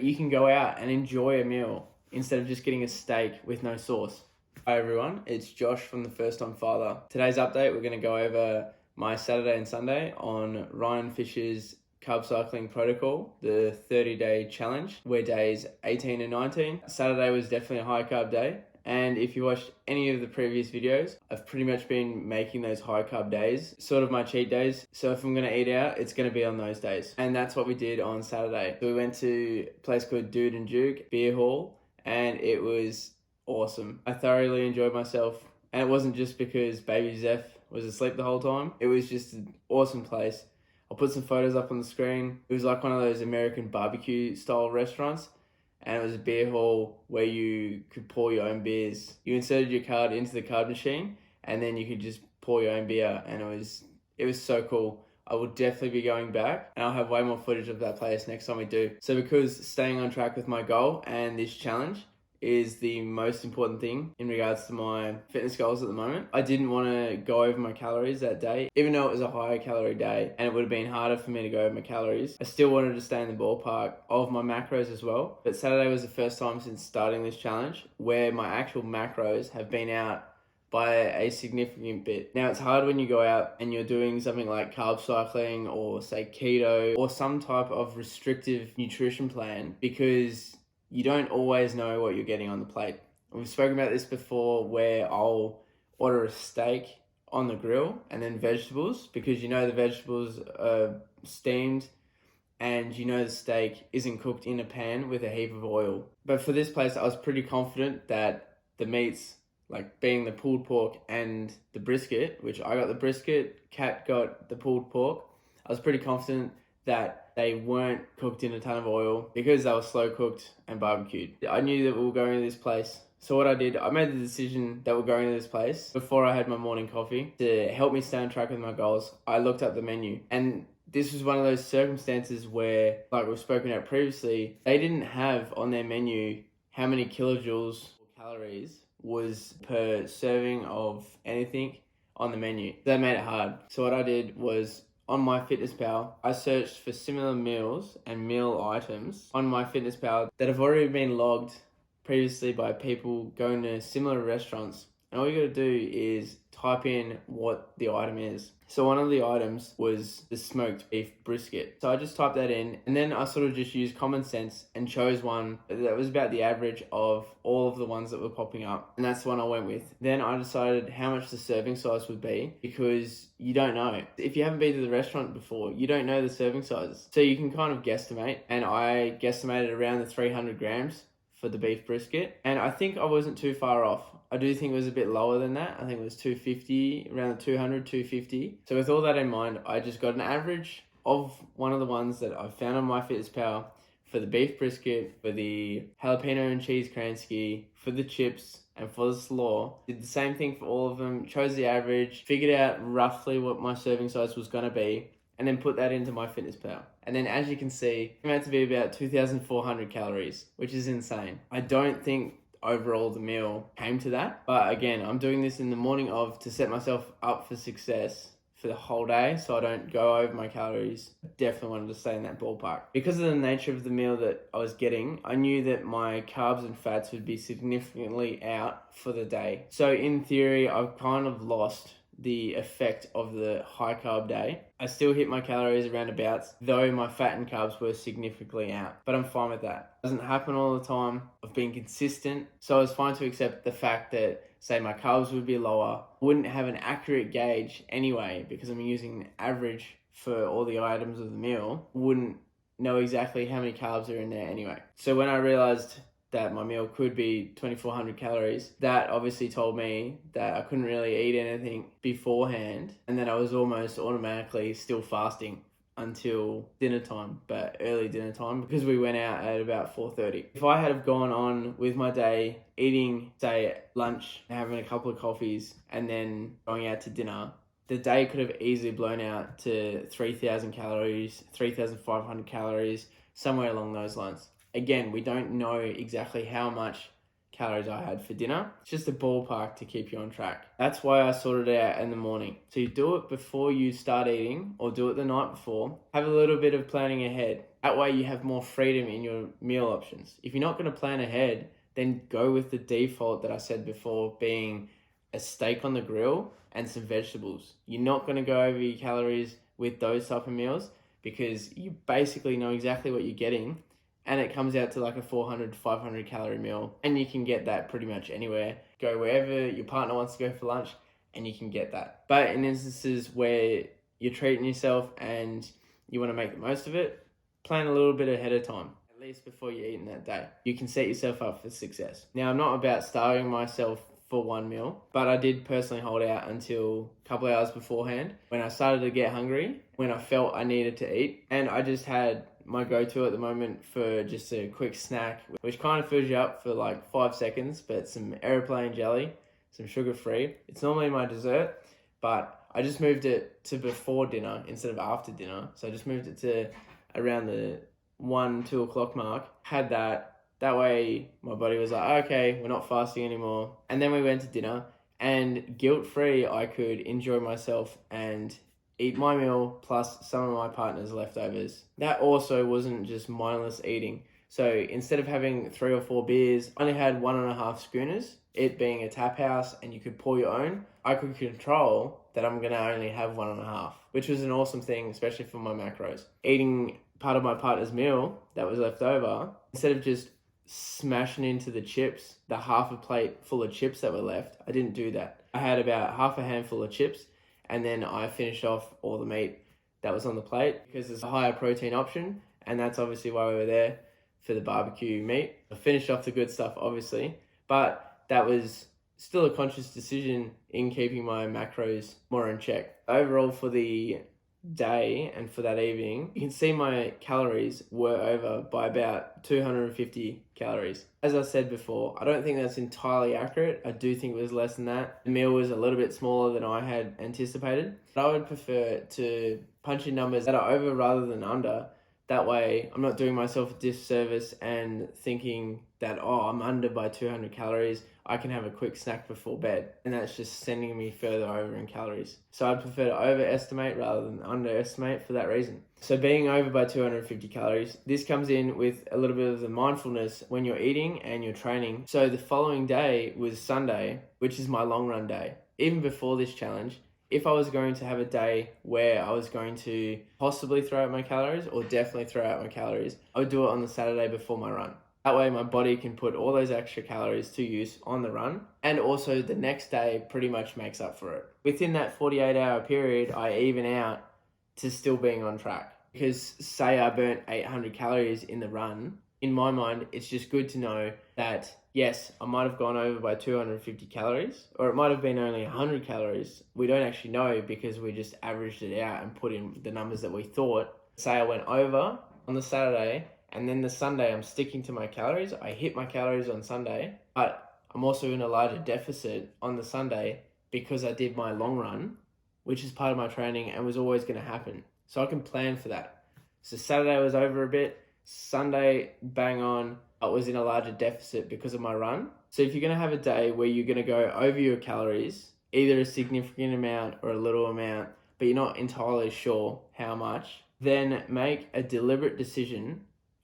You can go out and enjoy a meal instead of just getting a steak with no sauce. Hi everyone, it's Josh from The First Time Father. Today's update, we're going to go over my Saturday and Sunday on Ryan Fisher's carb cycling protocol, the 30-day challenge. We're days 18 and 19. Saturday was definitely a high carb day. And if you watched any of the previous videos, I've pretty much been making those high carb days sort of my cheat days. So if I'm going to eat out, it's going to be on those days. And that's what we did on Saturday. So we went to a place called Dude and Duke Beer Hall, and it was awesome. I thoroughly enjoyed myself. And it wasn't just because baby Zeph was asleep the whole time. It was just an awesome place. I'll put some photos up on the screen. It was like one of those American barbecue style restaurants. And it was a beer hall where you could pour your own beers. You inserted your card into the card machine, and then you could just pour your own beer, and it was so cool. I will definitely be going back, and I'll have way more footage of that place next time we do. So because staying on track with my goal and this challenge is the most important thing in regards to my fitness goals at the moment, I didn't want to go over my calories that day. Even though it was a higher calorie day and it would have been harder for me to go over my calories, I still wanted to stay in the ballpark of my macros as well. But Saturday was the first time since starting this challenge where my actual macros have been out by a significant bit. Now, it's hard when you go out and you're doing something like carb cycling or say keto or some type of restrictive nutrition plan, because you don't always know what you're getting on the plate. We've spoken about this before, where I'll order a steak on the grill and then vegetables, because you know the vegetables are steamed and you know the steak isn't cooked in a pan with a heap of oil. But for this place, I was pretty confident that the meats, like being the pulled pork and the brisket, which I got the brisket, Kat got the pulled pork, I was pretty confident that they weren't cooked in a ton of oil because they were slow cooked and barbecued. I knew that we were going to this place. So what I did, I made the decision that we're going to this place before I had my morning coffee. To help me stay on track with my goals, I looked up the menu. And this was one of those circumstances where, like we've spoken about previously, they didn't have on their menu how many kilojoules or calories was per serving of anything on the menu. That made it hard. So what I did was, on MyFitnessPal, I searched for similar meals and meal items on MyFitnessPal that have already been logged previously by people going to similar restaurants. And all you gotta do is type in what the item is. So one of the items was the smoked beef brisket. So I just typed that in, and then I sort of just used common sense and chose one that was about the average of all of the ones that were popping up. And that's the one I went with. Then I decided how much the serving size would be, because you don't know. If you haven't been to the restaurant before, you don't know the serving sizes. So you can kind of guesstimate, and I guesstimated around the 300 grams for the beef brisket, and I think I wasn't too far off. I do think it was a bit lower than that. I think it was 250, around the 200, 250. So with all that in mind, I just got an average of one of the ones that I found on MyFitnessPal for the beef brisket, for the jalapeno and cheese Kransky, for the chips, and for the slaw. Did the same thing for all of them, chose the average, figured out roughly what my serving size was going to be, and then put that into MyFitnessPal. And then as you can see, it came out to be about 2,400 calories, which is insane. I don't think overall the meal came to that. But again, I'm doing this in the morning of to set myself up for success for the whole day, so I don't go over my calories. I definitely wanted to stay in that ballpark. Because of the nature of the meal that I was getting, I knew that my carbs and fats would be significantly out for the day. So in theory, I've kind of lost the effect of the high carb day. I still hit my calories around abouts, though my fat and carbs were significantly out. But I'm fine with that. It doesn't happen all the time. I've been consistent. So I was fine to accept the fact that, say, my carbs would be lower. Wouldn't have an accurate gauge anyway, because I'm using an average for all the items of the meal. Wouldn't know exactly how many carbs are in there anyway. So when I realized that my meal could be 2,400 calories, that obviously told me that I couldn't really eat anything beforehand, and that I was almost automatically still fasting until dinner time, but early dinner time, because we went out at about 4:30. If I had have gone on with my day eating, say, lunch, having a couple of coffees, and then going out to dinner, the day could have easily blown out to 3,000 calories, 3,500 calories, somewhere along those lines. Again, we don't know exactly how much calories I had for dinner. It's just a ballpark to keep you on track. That's why I sorted it out in the morning. So you do it before you start eating, or do it the night before. Have a little bit of planning ahead. That way you have more freedom in your meal options. If you're not going to plan ahead, then go with the default that I said before, being a steak on the grill and some vegetables. You're not going to go over your calories with those type of meals because you basically know exactly what you're getting, and it comes out to like a 400 to 500 calorie meal, and you can get that pretty much anywhere. Go wherever your partner wants to go for lunch and you can get that. But in instances where you're treating yourself and you want to make the most of it, plan a little bit ahead of time, at least before you're eating that day. You can set yourself up for success. Now, I'm not about starving myself for one meal, but I did personally hold out until a couple of hours beforehand when I started to get hungry, when I felt I needed to eat. And I just had my go-to at the moment for just a quick snack, which kind of fills you up for like 5 seconds, but some aeroplane jelly, some sugar-free. It's normally my dessert, but I just moved it to before dinner instead of after dinner. So I just moved it to around the 1-2 o'clock mark. Had that. That way my body was like, okay, we're not fasting anymore. And then we went to dinner, and guilt-free I could enjoy myself and eat my meal plus some of my partner's leftovers. That also wasn't just mindless eating. So instead of having 3 or 4 beers, I only had 1.5 schooners, it being a tap house and you could pour your own. I could control that I'm going to only have 1.5, which was an awesome thing, especially for my macros. Eating part of my partner's meal that was left over, instead of just smashing into the chips, the half a plate full of chips that were left, I didn't do that. I had about half a handful of chips, and then I finished off all the meat that was on the plate because it's a higher protein option, and that's obviously why we were there, for the barbecue meat. I finished off the good stuff, obviously, but that was still a conscious decision in keeping my macros more in check. Overall, for the day and for that evening, you can see my calories were over by about 250 calories. As I said before, I don't think that's entirely accurate. I do think it was less than that. The meal was a little bit smaller than I had anticipated, but I would prefer to punch in numbers that are over rather than under. That way I'm not doing myself a disservice and thinking that, oh, I'm under by 200 calories, I can have a quick snack before bed, and that's just sending me further over in calories. So I prefer to overestimate rather than underestimate for that reason. So being over by 250 calories, this comes in with a little bit of the mindfulness when you're eating and you're training. So the following day was Sunday, which is my long run day. Even before this challenge, if I was going to have a day where I was going to possibly throw out my calories or definitely throw out my calories, I would do it on the Saturday before my run. That way my body can put all those extra calories to use on the run, and also the next day pretty much makes up for it. Within that 48-hour period, I even out to still being on track. Because say I burnt 800 calories in the run, in my mind, it's just good to know that, yes, I might have gone over by 250 calories, or it might have been only 100 calories. We don't actually know because we just averaged it out and put in the numbers that we thought. Say I went over on the Saturday, and then the Sunday I'm sticking to my calories. I hit my calories on Sunday, but I'm also in a larger deficit on the Sunday because I did my long run, which is part of my training and was always going to happen. So I can plan for that. So Saturday was over a bit. Sunday, bang on, I was in a larger deficit because of my run. So if you're going to have a day where you're going to go over your calories, either a significant amount or a little amount, but you're not entirely sure how much, then make a deliberate decision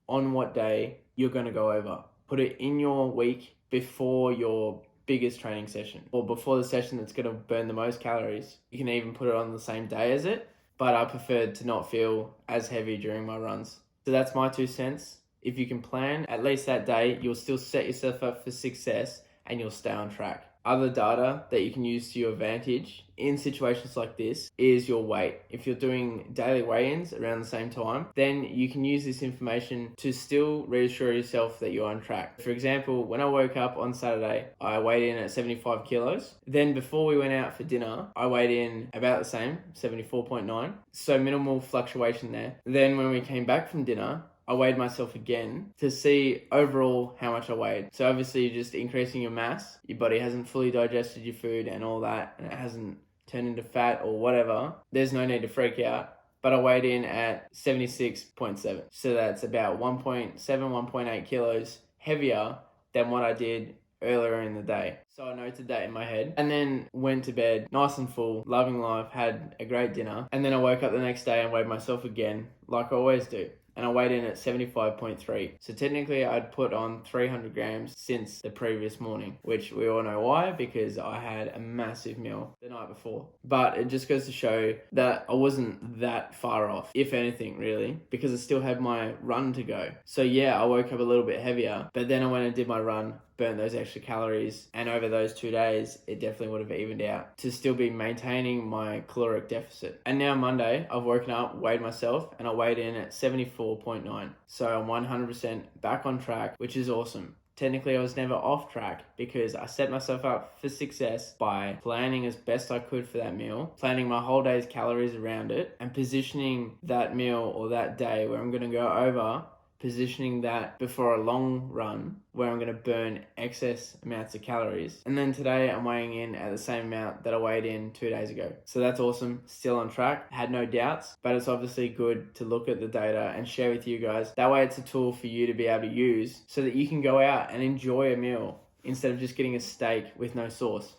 on what day you're going to go over. Put it in your week before your biggest training session, or before the session that's going to burn the most calories. You can even put it on the same day as it, but I preferred to not feel as heavy during my runs. So that's my 2 cents. If you can plan at least that day, you'll still set yourself up for success and you'll stay on track. Other data that you can use to your advantage in situations like this is your weight. If you're doing daily weigh-ins around the same time, then you can use this information to still reassure yourself that you're on track. For example, when I woke up on Saturday, I weighed in at 75 kilos. Then before we went out for dinner, I weighed in about the same, 74.9. So minimal fluctuation there. Then when we came back from dinner, I weighed myself again to see overall how much I weighed. So obviously you're just increasing your mass. Your body hasn't fully digested your food and all that, and it hasn't turned into fat or whatever. There's no need to freak out. But I weighed in at 76.7. So that's about 1.7, 1.8 kilos heavier than what I did earlier in the day. So I noted that in my head and then went to bed nice and full, loving life, had a great dinner. And then I woke up the next day and weighed myself again, like I always do. And I weighed in at 75.3. So technically I'd put on 300 grams since the previous morning, which we all know why, because I had a massive meal the night before. But it just goes to show that I wasn't that far off, if anything, really, because I still had my run to go. So yeah, I woke up a little bit heavier, but then I went and did my run, burnt those extra calories, and over those 2 days it definitely would have evened out to still be maintaining my caloric deficit. And now Monday I've woken up, weighed myself, and I weighed in at 74.9, so I'm 100% back on track, which is awesome. Technically I was never off track because I set myself up for success by planning as best I could for that meal, planning my whole day's calories around it, and positioning that meal or that day where I'm going to go over, positioning that before a long run where I'm going to burn excess amounts of calories. And then today I'm weighing in at the same amount that I weighed in 2 days ago. So that's awesome. Still on track. Had no doubts, but it's obviously good to look at the data and share with you guys. That way it's a tool for you to be able to use so that you can go out and enjoy a meal instead of just getting a steak with no sauce.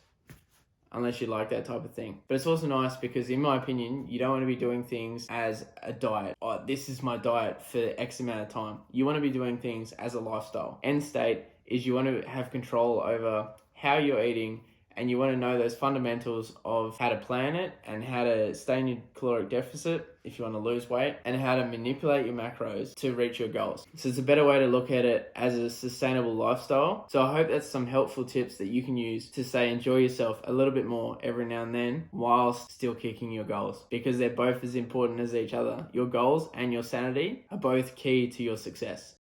Unless you like that type of thing. But it's also nice because, in my opinion, you don't want to be doing things as a diet. Oh, this is my diet for X amount of time. You want to be doing things as a lifestyle. End state is you want to have control over how you're eating, and you want to know those fundamentals of how to plan it and how to stay in your caloric deficit if you want to lose weight, and how to manipulate your macros to reach your goals. So it's a better way to look at it as a sustainable lifestyle. So I hope that's some helpful tips that you can use to say enjoy yourself a little bit more every now and then whilst still kicking your goals, because they're both as important as each other. Your goals and your sanity are both key to your success.